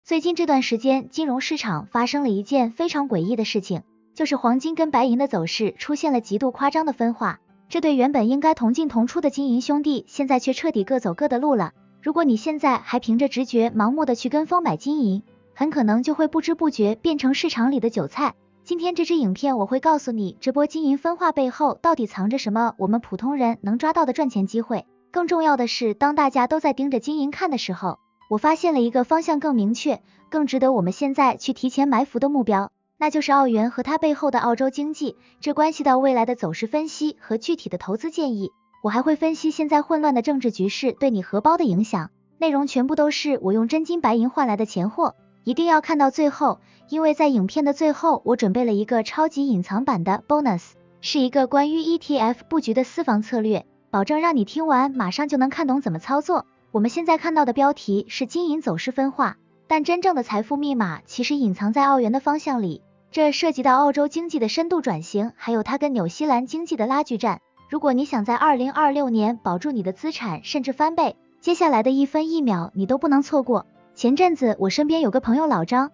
最近这段时间，金融市场发生了一件非常诡异的事情，就是黄金跟白银的走势出现了极度夸张的分化。这对原本应该同进同出的金银兄弟，现在却彻底各走各的路了。如果你现在还凭着直觉盲目的去跟风买金银，很可能就会不知不觉变成市场里的韭菜。今天这支影片我会告诉你，这波金银分化背后到底藏着什么我们普通人能抓到的赚钱机会。更重要的是，当大家都在盯着金银看的时候，我发现了一个方向更明确、更值得我们现在去提前埋伏的目标，那就是澳元和它背后的澳洲经济。这关系到未来的走势分析和具体的投资建议。我还会分析现在混乱的政治局势对你荷包的影响，内容全部都是我用真金白银换来的钱货，一定要看到最后，因为在影片的最后我准备了一个超级隐藏版的 bonus， 是一个关于 ETF 布局的私房策略，保证让你听完马上就能看懂怎么操作。我们现在看到的标题是金银走势分化，但真正的财富密码其实隐藏在澳元的方向里，这涉及到澳洲经济的深度转型，还有它跟纽西兰经济的拉锯战。如果你想在2026年保住你的资产甚至翻倍，接下来的一分一秒你都不能错过。前阵子我身边有个朋友老张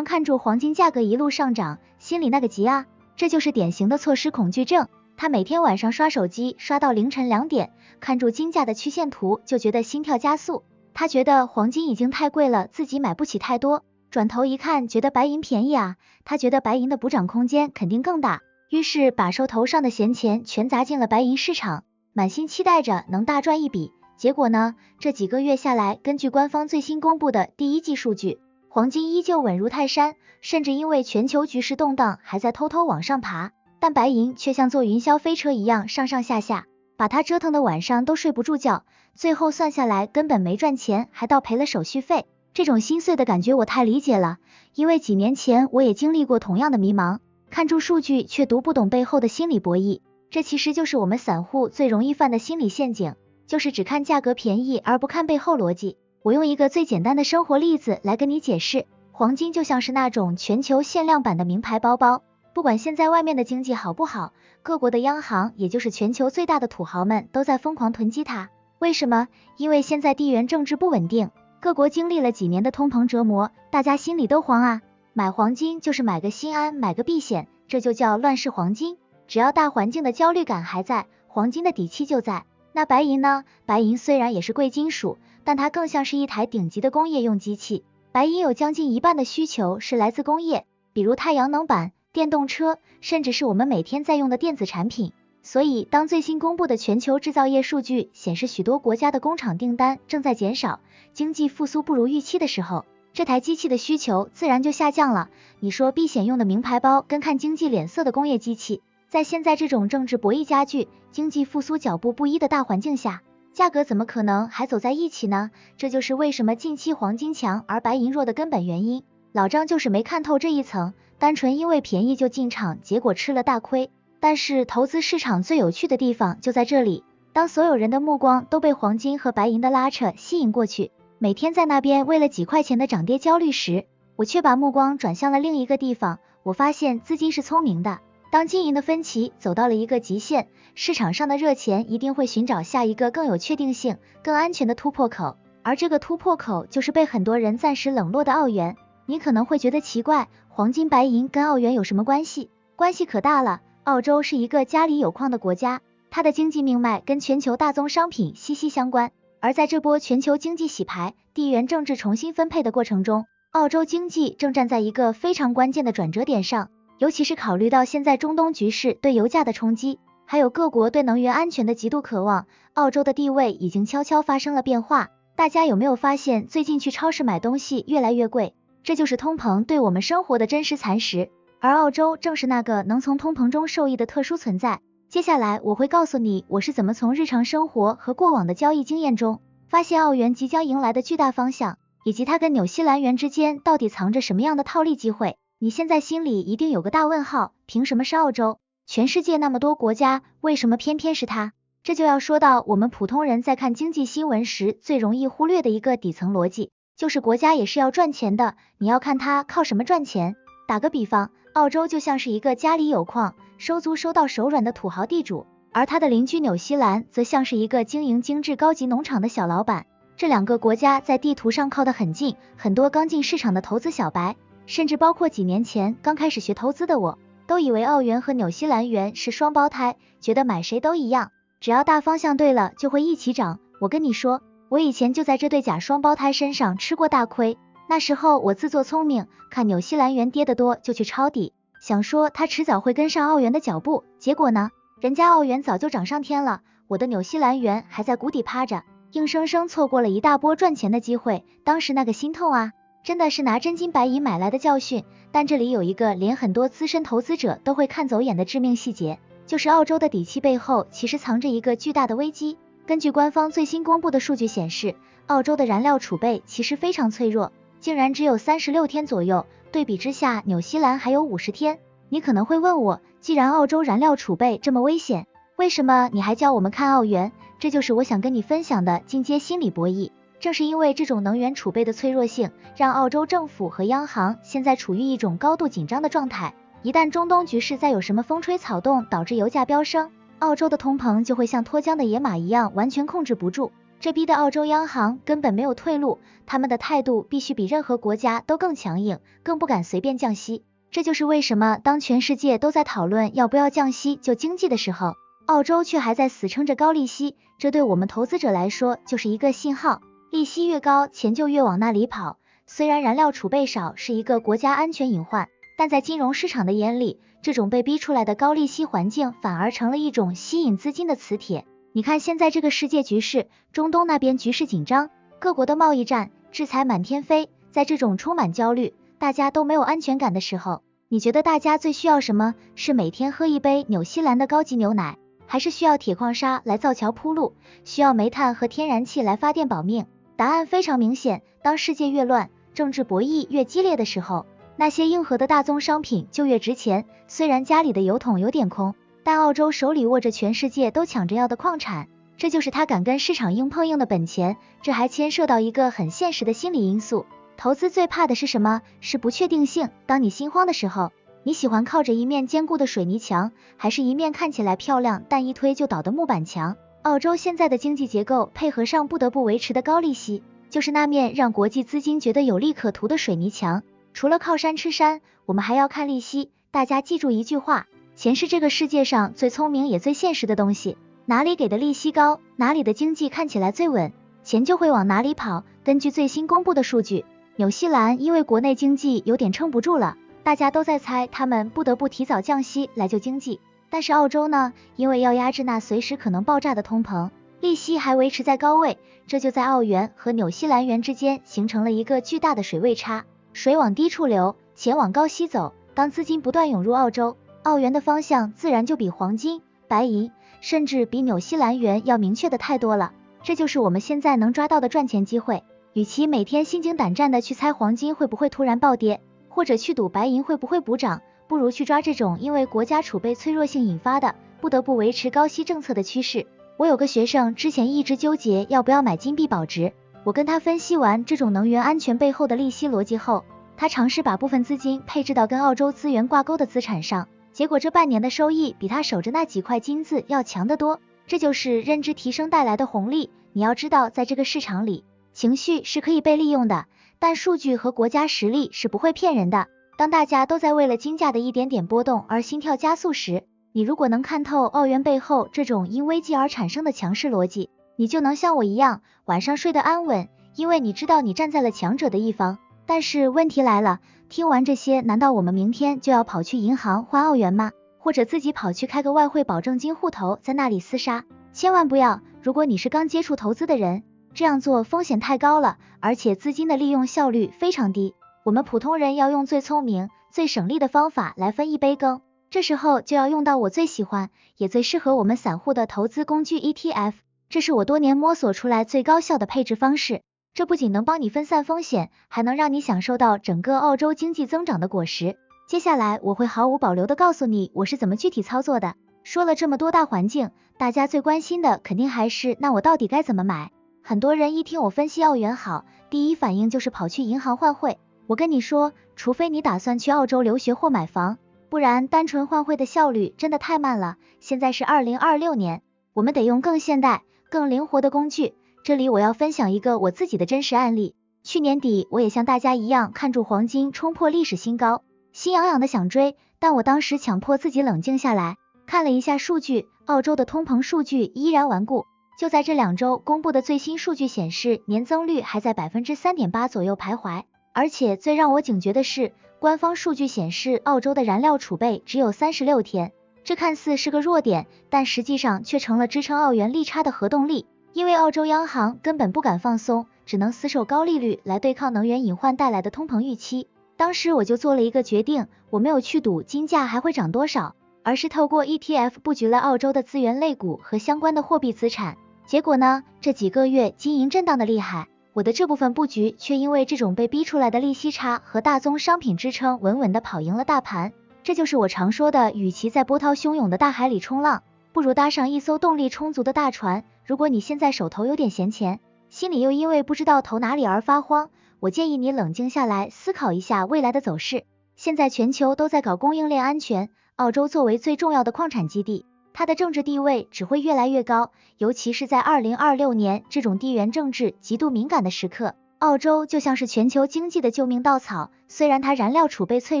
看住黄金价格一路上涨，心里那个急啊，这就是典型的错失恐惧症。他每天晚上刷手机刷到凌晨2点，看住金价的曲线图就觉得心跳加速。他觉得黄金已经太贵了，自己买不起太多，转头一看觉得白银便宜啊，他觉得白银的补涨空间肯定更大，于是把手头上的闲钱全砸进了白银市场，满心期待着能大赚一笔。结果呢，这几个月下来，根据官方最新公布的第一季数据，黄金依旧稳如泰山，甚至因为全球局势动荡还在偷偷往上爬，但白银却像坐云霄飞车一样上上下下，把他折腾的晚上都睡不住觉，最后算下来根本没赚钱，还倒赔了手续费。这种心碎的感觉我太理解了，因为几年前我也经历过同样的迷茫，看住数据却读不懂背后的心理博弈。这其实就是我们散户最容易犯的心理陷阱，就是只看价格便宜而不看背后逻辑。我用一个最简单的生活例子来跟你解释，黄金就像是那种全球限量版的名牌包包，不管现在外面的经济好不好，各国的央行也就是全球最大的土豪们都在疯狂囤积它。为什么？因为现在地缘政治不稳定，各国经历了几年的通膨折磨，大家心里都慌啊。买黄金就是买个心安，买个避险，这就叫乱世黄金。只要大环境的焦虑感还在，黄金的底气就在。那白银呢？白银虽然也是贵金属，但它更像是一台顶级的工业用机器。白银有将近一半的需求是来自工业，比如太阳能板、电动车，甚至是我们每天在用的电子产品。所以当最新公布的全球制造业数据显示许多国家的工厂订单正在减少，经济复苏不如预期的时候，这台机器的需求自然就下降了。你说避险用的名牌包跟看经济脸色的工业机器，在现在这种政治博弈加剧、经济复苏脚步不一的大环境下，价格怎么可能还走在一起呢？这就是为什么近期黄金强而白银弱的根本原因。老张就是没看透这一层，单纯因为便宜就进场，结果吃了大亏。但是投资市场最有趣的地方就在这里，当所有人的目光都被黄金和白银的拉扯吸引过去，每天在那边为了几块钱的涨跌焦虑时，我却把目光转向了另一个地方。我发现资金是聪明的，当金银的分歧走到了一个极限，市场上的热钱一定会寻找下一个更有确定性、更安全的突破口，而这个突破口就是被很多人暂时冷落的澳元。你可能会觉得奇怪，黄金白银跟澳元有什么关系？关系可大了。澳洲是一个家里有矿的国家，它的经济命脉跟全球大宗商品息息相关，而在这波全球经济洗牌、地缘政治重新分配的过程中，澳洲经济正站在一个非常关键的转折点上。尤其是考虑到现在中东局势对油价的冲击，还有各国对能源安全的极度渴望，澳洲的地位已经悄悄发生了变化。大家有没有发现最近去超市买东西越来越贵？这就是通膨对我们生活的真实蚕食，而澳洲正是那个能从通膨中受益的特殊存在。接下来我会告诉你我是怎么从日常生活和过往的交易经验中发现澳元即将迎来的巨大方向，以及它跟纽西兰元之间到底藏着什么样的套利机会。你现在心里一定有个大问号，凭什么是澳洲？全世界那么多国家，为什么偏偏是它？这就要说到我们普通人在看经济新闻时最容易忽略的一个底层逻辑，就是国家也是要赚钱的，你要看它靠什么赚钱。打个比方，澳洲就像是一个家里有矿、收租收到手软的土豪地主，而他的邻居纽西兰则像是一个经营精致高级农场的小老板。这两个国家在地图上靠得很近，很多刚进市场的投资小白，甚至包括几年前刚开始学投资的我，都以为澳元和纽西兰元是双胞胎，觉得买谁都一样，只要大方向对了就会一起涨。我跟你说，我以前就在这对假双胞胎身上吃过大亏。那时候我自作聪明，看纽西兰元跌得多就去抄底，想说它迟早会跟上澳元的脚步，结果呢，人家澳元早就涨上天了，我的纽西兰元还在谷底趴着，硬生生错过了一大波赚钱的机会，当时那个心痛啊，真的是拿真金白银买来的教训。但这里有一个连很多资深投资者都会看走眼的致命细节，就是澳洲的底气背后其实藏着一个巨大的危机。根据官方最新公布的数据显示，澳洲的燃料储备其实非常脆弱，竟然只有36天左右，对比之下纽西兰还有50天。你可能会问我，既然澳洲燃料储备这么危险，为什么你还叫我们看澳元？这就是我想跟你分享的进阶心理博弈。正是因为这种能源储备的脆弱性，让澳洲政府和央行现在处于一种高度紧张的状态。一旦中东局势再有什么风吹草动导致油价飙升，澳洲的通膨就会像脱缰的野马一样完全控制不住，这逼得澳洲央行根本没有退路，他们的态度必须比任何国家都更强硬，更不敢随便降息。这就是为什么当全世界都在讨论要不要降息救经济的时候，澳洲却还在死撑着高利息，这对我们投资者来说就是一个信号，利息越高，钱就越往那里跑。虽然燃料储备少是一个国家安全隐患，但在金融市场的眼里，这种被逼出来的高利息环境反而成了一种吸引资金的磁铁。你看现在这个世界局势，中东那边局势紧张，各国的贸易战、制裁满天飞，在这种充满焦虑，大家都没有安全感的时候，你觉得大家最需要什么？是每天喝一杯纽西兰的高级牛奶，还是需要铁矿砂来造桥铺路，需要煤炭和天然气来发电保命？答案非常明显，当世界越乱，政治博弈越激烈的时候，那些硬核的大宗商品就越值钱。虽然家里的油桶有点空，但澳洲手里握着全世界都抢着要的矿产，这就是他敢跟市场硬碰硬的本钱。这还牵涉到一个很现实的心理因素，投资最怕的是什么？是不确定性。当你心慌的时候，你喜欢靠着一面坚固的水泥墙，还是一面看起来漂亮但一推就倒的木板墙？澳洲现在的经济结构配合上不得不维持的高利息，就是那面让国际资金觉得有利可图的水泥墙。除了靠山吃山，我们还要看利息。大家记住一句话，钱是这个世界上最聪明也最现实的东西，哪里给的利息高，哪里的经济看起来最稳，钱就会往哪里跑。根据最新公布的数据，纽西兰因为国内经济有点撑不住了，大家都在猜他们不得不提早降息来救经济。但是澳洲呢，因为要压制那随时可能爆炸的通膨，利息还维持在高位，这就在澳元和纽西兰元之间形成了一个巨大的水位差，水往低处流，钱往高息走。当资金不断涌入澳洲，澳元的方向自然就比黄金、白银，甚至比纽西兰元要明确的太多了。这就是我们现在能抓到的赚钱机会。与其每天心惊胆战的去猜黄金会不会突然暴跌，或者去赌白银会不会补涨，不如去抓这种因为国家储备脆弱性引发的不得不维持高息政策的趋势。我有个学生之前一直纠结要不要买金币保值，我跟他分析完这种能源安全背后的利息逻辑后，他尝试把部分资金配置到跟澳洲资源挂钩的资产上，结果这半年的收益比他守着那几块金子要强得多。这就是认知提升带来的红利。你要知道，在这个市场里，情绪是可以被利用的，但数据和国家实力是不会骗人的。当大家都在为了金价的一点点波动而心跳加速时，你如果能看透澳元背后这种因危机而产生的强势逻辑，你就能像我一样晚上睡得安稳，因为你知道你站在了强者的一方。但是问题来了，听完这些，难道我们明天就要跑去银行换澳元吗？或者自己跑去开个外汇保证金户头，在那里厮杀？千万不要！如果你是刚接触投资的人，这样做风险太高了，而且资金的利用效率非常低。我们普通人要用最聪明、最省力的方法来分一杯羹，这时候就要用到我最喜欢也最适合我们散户的投资工具 ETF， 这是我多年摸索出来最高效的配置方式。这不仅能帮你分散风险，还能让你享受到整个澳洲经济增长的果实。接下来我会毫无保留的告诉你我是怎么具体操作的。说了这么多大环境，大家最关心的肯定还是那我到底该怎么买？很多人一听我分析澳元好，第一反应就是跑去银行换汇。我跟你说，除非你打算去澳洲留学或买房，不然单纯换汇的效率真的太慢了。现在是2026年，我们得用更现代、更灵活的工具。这里我要分享一个我自己的真实案例。去年底我也像大家一样看住黄金冲破历史新高，心痒痒的想追，但我当时强迫自己冷静下来，看了一下数据，澳洲的通膨数据依然顽固。就在这2周公布的最新数据显示，年增率还在 3.8% 左右徘徊，而且最让我警觉的是，官方数据显示澳洲的燃料储备只有36天，这看似是个弱点，但实际上却成了支撑澳元利差的核动力。因为澳洲央行根本不敢放松，只能死守高利率来对抗能源隐患带来的通膨预期。当时我就做了一个决定，我没有去赌金价还会涨多少，而是透过 ETF 布局了澳洲的资源类股和相关的货币资产。结果呢，这几个月金银震荡的厉害，我的这部分布局却因为这种被逼出来的利息差和大宗商品支撑，稳稳的跑赢了大盘。这就是我常说的，与其在波涛汹涌的大海里冲浪，不如搭上一艘动力充足的大船。如果你现在手头有点闲钱，心里又因为不知道投哪里而发慌，我建议你冷静下来，思考一下未来的走势。现在全球都在搞供应链安全，澳洲作为最重要的矿产基地，它的政治地位只会越来越高，尤其是在2026年这种地缘政治极度敏感的时刻，澳洲就像是全球经济的救命稻草。虽然它燃料储备脆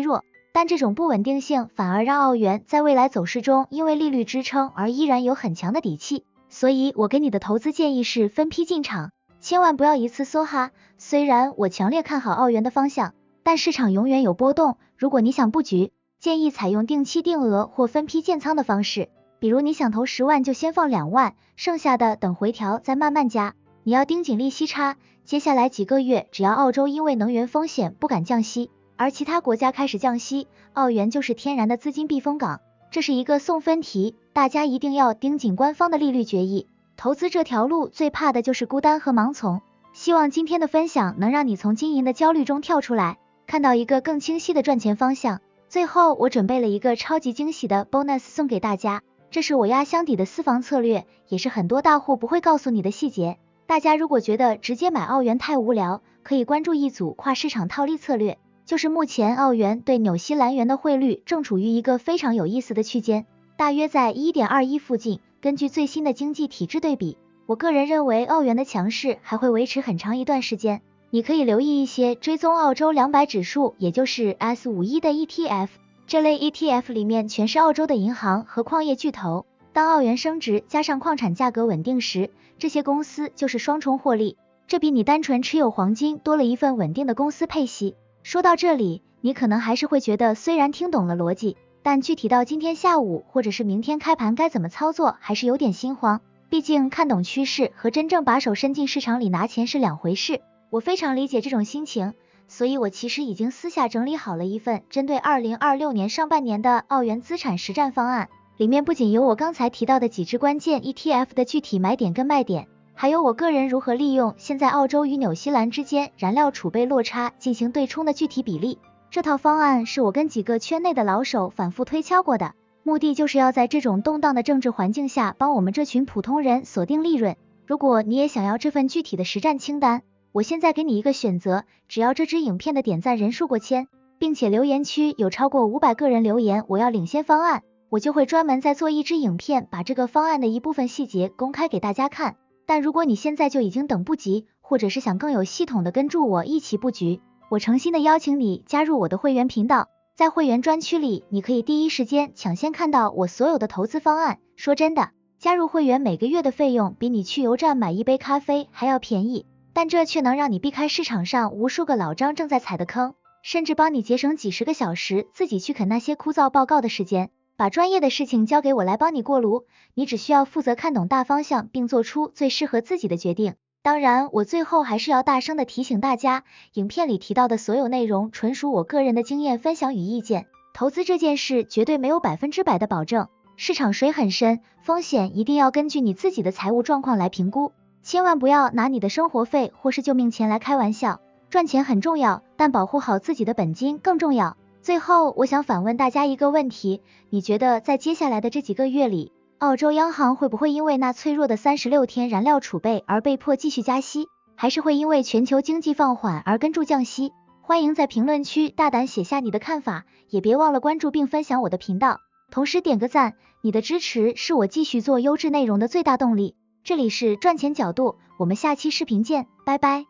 弱，但这种不稳定性反而让澳元在未来走势中因为利率支撑而依然有很强的底气。所以我给你的投资建议是分批进场，千万不要一次梭哈。虽然我强烈看好澳元的方向，但市场永远有波动，如果你想布局，建议采用定期定额或分批建仓的方式。比如你想投10万就先放2万，剩下的等回调再慢慢加。你要盯紧利息差，接下来几个月只要澳洲因为能源风险不敢降息，而其他国家开始降息，澳元就是天然的资金避风港。这是一个送分题，大家一定要盯紧官方的利率决议。投资这条路最怕的就是孤单和盲从。希望今天的分享能让你从经营的焦虑中跳出来，看到一个更清晰的赚钱方向。最后我准备了一个超级惊喜的 bonus 送给大家，这是我压箱底的私房策略，也是很多大户不会告诉你的细节。大家如果觉得直接买澳元太无聊，可以关注一组跨市场套利策略。就是目前澳元对纽西兰元的汇率正处于一个非常有意思的区间，大约在 1.21 附近。根据最新的经济体制对比，我个人认为澳元的强势还会维持很长一段时间。你可以留意一些追踪澳洲200指数，也就是 S51 的 ETF， 这类 ETF 里面全是澳洲的银行和矿业巨头。当澳元升值加上矿产价格稳定时，这些公司就是双重获利，这比你单纯持有黄金多了一份稳定的公司配息。说到这里，你可能还是会觉得虽然听懂了逻辑，但具体到今天下午或者是明天开盘该怎么操作还是有点心慌。毕竟看懂趋势和真正把手伸进市场里拿钱是两回事。我非常理解这种心情，所以我其实已经私下整理好了一份针对2026年上半年的澳元资产实战方案，里面不仅有我刚才提到的几只关键 ETF 的具体买点跟卖点，还有我个人如何利用现在澳洲与纽西兰之间燃料储备落差进行对冲的具体比例。这套方案是我跟几个圈内的老手反复推敲过的，目的就是要在这种动荡的政治环境下帮我们这群普通人锁定利润。如果你也想要这份具体的实战清单，我现在给你一个选择，只要这支影片的点赞人数过1000，并且留言区有超过500个人留言我要领先方案，我就会专门再做一支影片，把这个方案的一部分细节公开给大家看。但如果你现在就已经等不及，或者是想更有系统的跟住我一起布局，我诚心的邀请你加入我的会员频道，在会员专区里，你可以第一时间抢先看到我所有的投资方案。说真的，加入会员每个月的费用比你去油站买一杯咖啡还要便宜，但这却能让你避开市场上无数个老张正在踩的坑，甚至帮你节省几十个小时自己去啃那些枯燥报告的时间。把专业的事情交给我来帮你过炉，你只需要负责看懂大方向并做出最适合自己的决定。当然，我最后还是要大声的提醒大家，影片里提到的所有内容纯属我个人的经验分享与意见，投资这件事绝对没有100%的保证，市场水很深，风险一定要根据你自己的财务状况来评估，千万不要拿你的生活费或是救命钱来开玩笑。赚钱很重要，但保护好自己的本金更重要。最后，我想反问大家一个问题，你觉得在接下来的这几个月里，澳洲央行会不会因为那脆弱的36天燃料储备而被迫继续加息，还是会因为全球经济放缓而跟住降息？欢迎在评论区大胆写下你的看法，也别忘了关注并分享我的频道，同时点个赞，你的支持是我继续做优质内容的最大动力。这里是赚钱角度，我们下期视频见，拜拜。